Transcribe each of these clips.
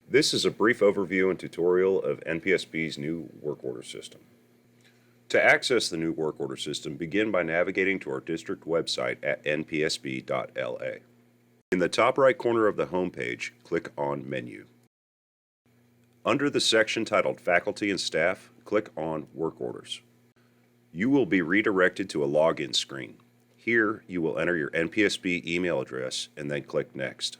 This is a brief overview and tutorial of NPSB's new work order system. To access the new work order system, begin by navigating to our district website at npsb.la. In the top right corner of the home page, click on Menu. Under the section titled Faculty and Staff, click on Work Orders. You will be redirected to a login screen. Here, you will enter your NPSB email address and then click Next.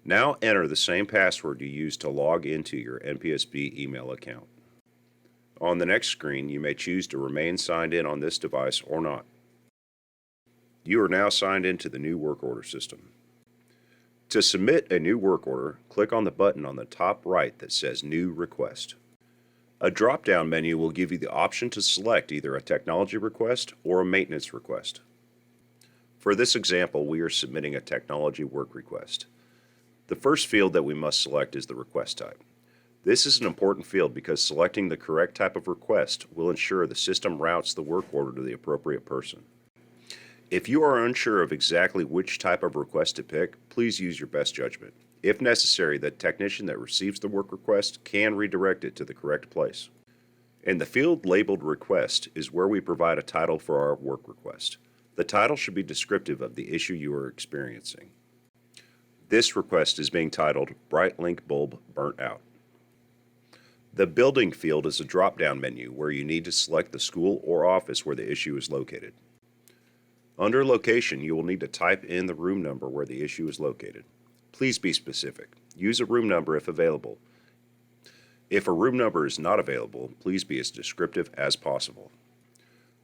Now enter the same password you used to log into your NPSB email account. On the next screen, you may choose to remain signed in on this device or not. You are now signed into the new work order system. To submit a new work order, click on the button on the top right that says New Request. A drop-down menu will give you the option to select either a technology request or a maintenance request. For this example, we are submitting a technology work request. The first field that we must select is the request type. This is an important field because selecting the correct type of request will ensure the system routes the work order to the appropriate person. If you are unsure of exactly which type of request to pick, please use your best judgment. If necessary, the technician that receives the work request can redirect it to the correct place. In the field labeled Request is where we provide a title for our work request. The title should be descriptive of the issue you are experiencing. This request is being titled Bright Link Bulb Burnt Out. The Building field is a drop-down menu where you need to select the school or office where the issue is located. Under Location, you will need to type in the room number where the issue is located. Please be specific. Use a room number if available. If a room number is not available, please be as descriptive as possible.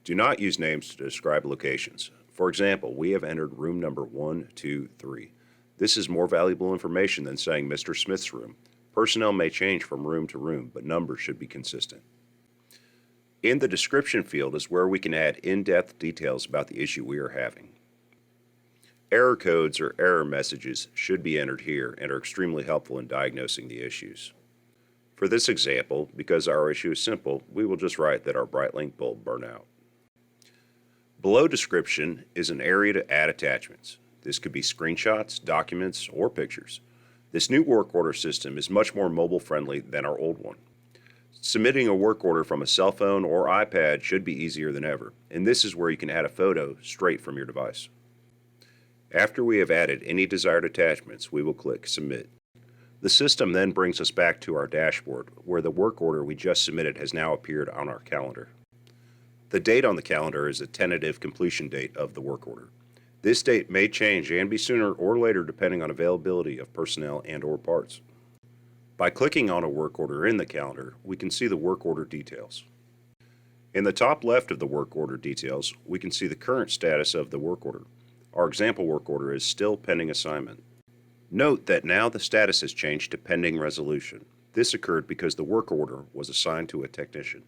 Do not use names to describe locations. For example, we have entered room number 123. This is more valuable information than saying Mr. Smith's room. Personnel may change from room to room, but numbers should be consistent. In the description field is where we can add in-depth details about the issue we are having. Error codes or error messages should be entered here and are extremely helpful in diagnosing the issues. For this example, because our issue is simple, we will just write that our bright link bulb burned out. Below description is an area to add attachments. This could be screenshots, documents, or pictures. This new work order system is much more mobile friendly than our old one. Submitting a work order from a cell phone or iPad should be easier than ever, and this is where you can add a photo straight from your device. After we have added any desired attachments, we will click Submit. The system then brings us back to our dashboard, where the work order we just submitted has now appeared on our calendar. The date on the calendar is the tentative completion date of the work order. This date may change and be sooner or later depending on availability of personnel and/or parts. By clicking on a work order in the calendar, we can see the work order details. In the top left of the work order details, we can see the current status of the work order. Our example work order is still pending assignment. Note that now the status has changed to pending resolution. This occurred because the work order was assigned to a technician.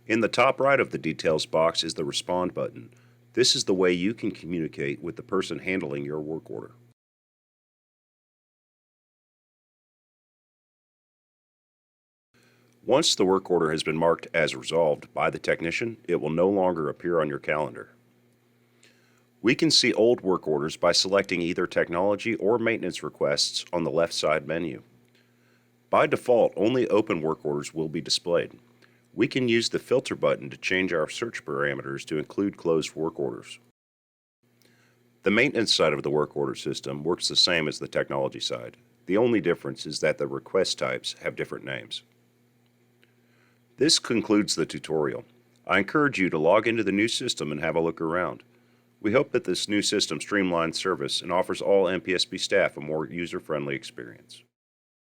In the top right of the details box is the Respond button. This is the way you can communicate with the person handling your work order. Once the work order has been marked as resolved by the technician, it will no longer appear on your calendar. We can see old work orders by selecting either technology or maintenance requests on the left side menu. By default, only open work orders will be displayed. We can use the filter button to change our search parameters to include closed work orders. The maintenance side of the work order system works the same as the technology side. The only difference is that the request types have different names. This concludes the tutorial. I encourage you to log into the new system and have a look around. We hope that this new system streamlines service and offers all NPSB staff a more user-friendly experience.